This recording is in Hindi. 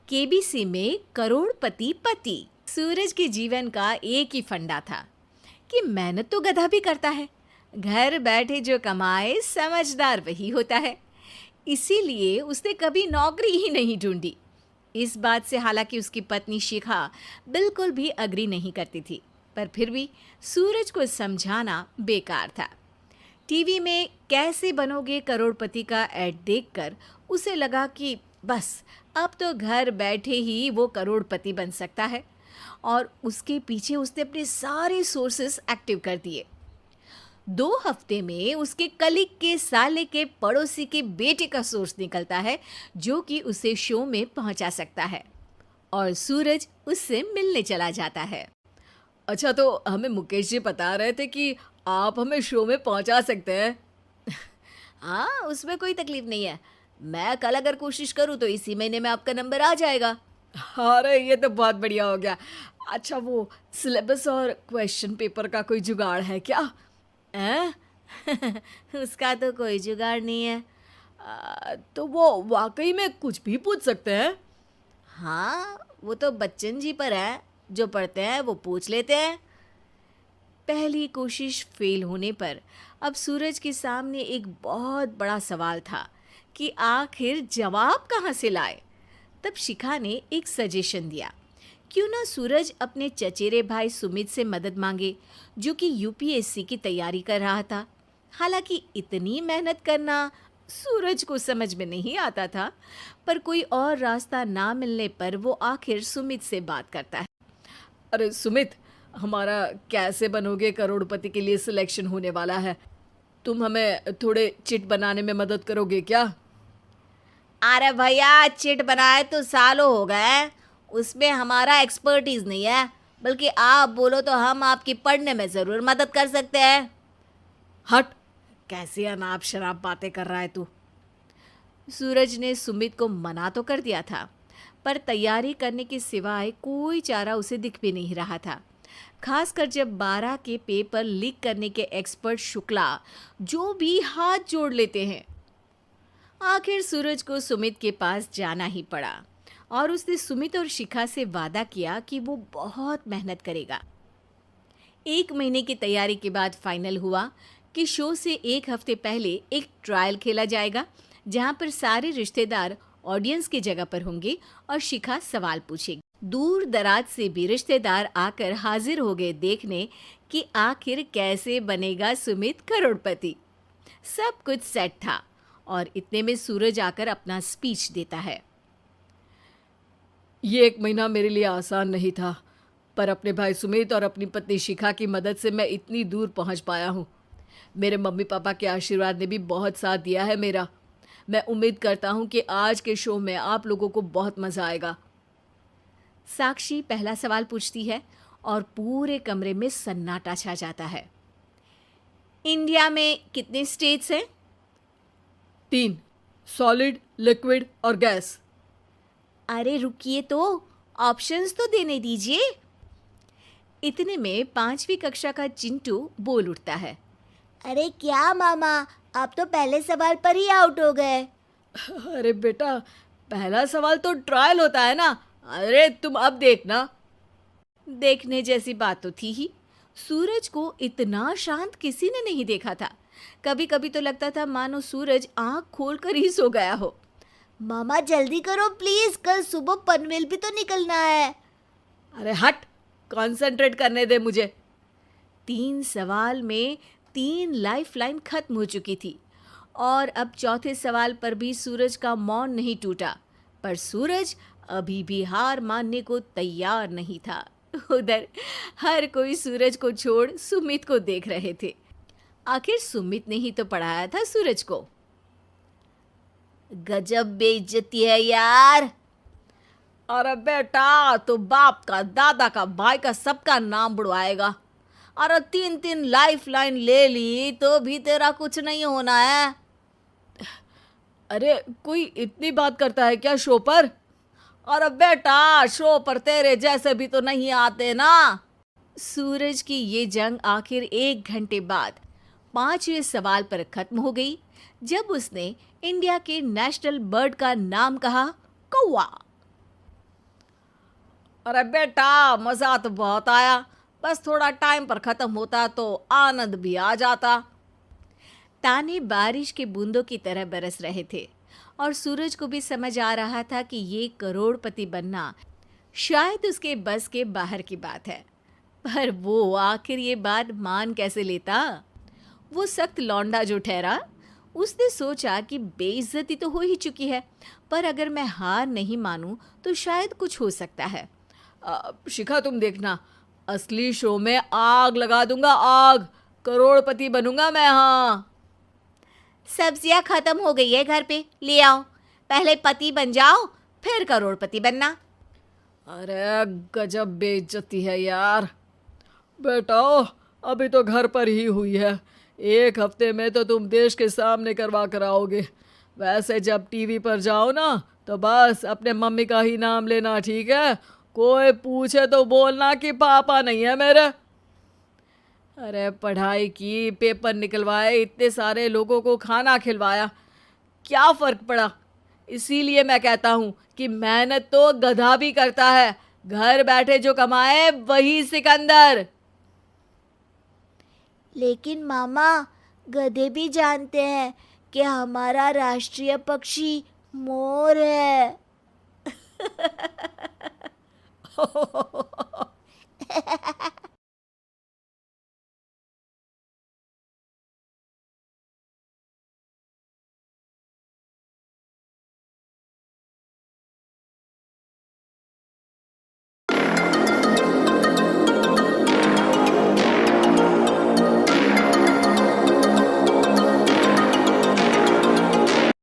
केबीसी में करोड़पति पति। सूरज के जीवन का एक ही फंडा था कि मेहनत तो गधा भी करता है, घर बैठे जो कमाए समझदार वही होता है। इसीलिए उसने कभी नौकरी ही नहीं ढूंढी। इस बात से हालांकि उसकी पत्नी शिखा बिल्कुल भी अग्री नहीं करती थी, पर फिर भी सूरज को समझाना बेकार था। टीवी में कैसे बनोगे करोड़पति का ऐड देखकर उसे लगा कि बस अब तो घर बैठे ही वो करोड़पति बन सकता है, और उसके पीछे उसने अपने सारे सोर्सेस एक्टिव कर दिए। 2 हफ्ते में उसके कलीग के साले के पड़ोसी के बेटे का सोर्स निकलता है जो कि उसे शो में पहुंचा सकता है, और सूरज उससे मिलने चला जाता है। अच्छा, तो हमें मुकेश जी बता रहे थे कि आप हमें शो में पहुंचा सकते हैं। हाँ, उसमें कोई तकलीफ नहीं है। मैं कल अगर कोशिश करूँ तो इसी महीने में आपका नंबर आ जाएगा। अरे ये तो बहुत बढ़िया हो गया। अच्छा, वो सिलेबस और क्वेश्चन पेपर का कोई जुगाड़ है क्या? हैं? उसका तो कोई जुगाड़ नहीं है। तो वो वाकई में कुछ भी पूछ सकते हैं? हाँ, वो तो बच्चन जी पर है, जो पढ़ते हैं वो पूछ लेते हैं। पहली कोशिश फेल होने पर अब सूरज के सामने एक बहुत बड़ा सवाल था कि आखिर जवाब कहाँ से लाए। तब शिखा ने एक सजेशन दिया, क्यों ना सूरज अपने चचेरे भाई सुमित से मदद मांगे, जो कि यूपीएससी की तैयारी कर रहा था। हालांकि इतनी मेहनत करना सूरज को समझ में नहीं आता था, पर कोई और रास्ता ना मिलने पर वो आखिर सुमित से बात करता है। अरे सुमित, हमारा कैसे बनोगे करोड़पति के लिए सिलेक्शन होने वाला है। तुम हमें थोड़े चिट बनाने में मदद करोगे क्या? अरे भैया, चिट बनाए तो सालों हो गए, उसमें हमारा एक्सपर्टीज नहीं है, बल्कि आप बोलो तो हम आपकी पढ़ने में ज़रूर मदद कर सकते हैं। हट, कैसी अनाप शराब बातें कर रहा है तू। सूरज ने सुमित को मना तो कर दिया था, पर तैयारी करने के सिवाय कोई चारा उसे दिख भी नहीं रहा था। खासकर जब 12 के पेपर लीक करने के एक्सपर्ट शुक्ला जो भी हाथ जोड़ लेते हैं। आखिर सूरज को सुमित के पास जाना ही पड़ा, और उसने सुमित और शिखा से वादा किया कि वो बहुत मेहनत करेगा। 1 महीने की तैयारी के बाद फाइनल हुआ कि शो से 1 हफ्ते पहले एक ट्रायल खेला जाएगा, जहां पर सारे रिश्तेदार ऑडियंस की जगह पर होंगे और शिखा सवाल पूछेगी। दूर दराज से भी रिश्तेदार आकर हाजिर हो गए देखने कि आखिर कैसे बनेगा सुमित करोड़पति। सब कुछ सेट था, और इतने में सूरज आकर अपना स्पीच देता है। ये 1 महीना मेरे लिए आसान नहीं था, पर अपने भाई सुमित और अपनी पत्नी शिखा की मदद से मैं इतनी दूर पहुंच पाया हूँ। मेरे मम्मी पापा के आशीर्वाद ने भी बहुत साथ दिया है मेरा। मैं उम्मीद करता हूँ कि आज के शो में आप लोगों को बहुत मज़ा आएगा। साक्षी पहला सवाल पूछती है और पूरे कमरे में सन्नाटा छा जाता है। इंडिया में कितने स्टेट्स हैं? 3, सॉलिड, लिक्विड और गैस। अरे रुकिए, तो ऑप्शंस तो देने दीजिए। इतने में 5वीं कक्षा का चिंटू बोल उठता है। अरे क्या मामा, आप तो पहले सवाल पर ही आउट हो गए। अरे बेटा, पहला सवाल तो ट्रायल होता है ना। अरे तुम अब देखना। देखने जैसी बात तो थी ही। सूरज को इतना शांत किसी ने नहीं देखा था। कभी कभी तो लगता था मानो सूरज आंख खोलकर ही सो गया हो। मामा जल्दी करो प्लीज, कल सुबह पनवेल भी तो निकलना है। अरे हट, कंसंट्रेट करने दे मुझे। 3 सवाल में 3 लाइफलाइन खत्म हो चुकी थी, और अब चौथे सवाल पर भी सूरज का मौन नहीं टूटा। पर सूरज अभी भी हार मानने को तैयार नहीं था। उधर हर कोई सूरज को छोड़ सुमित को देख रहे थे। आखिर सुमित ने ही तो पढ़ाया था सूरज को। गजब बेइज्जती है यार। अरे बेटा, तो बाप का, दादा का, भाई का, सबका नाम बुड़वाएगा। अरे 3 लाइफ लाइन ले ली तो भी तेरा कुछ नहीं होना है। अरे कोई इतनी बात करता है क्या शो पर? अरे बेटा, शो पर तेरे जैसे भी तो नहीं आते ना। सूरज की ये जंग आखिर 1 घंटे बाद 5वें सवाल पर खत्म हो गई, जब उसने इंडिया के नेशनल बर्ड का नाम कहा, कौवा। अरे बेटा, मज़ा तो बहुत आया, बस थोड़ा टाइम पर ख़त्म होता तो आनंद भी आ जाता। ताने बारिश के बूंदों की तरह बरस रहे थे और सूरज को भी समझ आ रहा था कि ये करोड़पति बनना शायद उसके बस के बाहर की बात है। पर वो आखिर ये बात मान कैसे लेता? वो सख्त लौंडा जो ठहरा, उसने सोचा कि बेइज्जती तो हो ही चुकी है, पर अगर मैं हार नहीं मानूं तो शायद कुछ हो सकता है। शिखा, तुम देखना, असली शो में आग लगा दूंगा, आग। करोड़पति बनूंगा मैं। हाँ, सब्जियां खत्म हो गई है घर पे, ले आओ। पहले पति बन जाओ, फिर करोड़पति बनना। अरे गजब बेइज्जती है यार। बेटा, अभी तो घर पर ही हुई है, 1 हफ्ते में तो तुम देश के सामने करवा कर आओगे। वैसे जब टीवी पर जाओ ना, तो बस अपने मम्मी का ही नाम लेना, ठीक है? कोई पूछे तो बोलना कि पापा नहीं है मेरे। अरे पढ़ाई की, पेपर निकलवाए, इतने सारे लोगों को खाना खिलवाया, क्या फ़र्क पड़ा? इसीलिए मैं कहता हूँ कि मेहनत तो गधा भी करता है, घर बैठे जो कमाए वही सिकंदर। लेकिन मामा, गधे भी जानते हैं कि हमारा राष्ट्रीय पक्षी मोर है।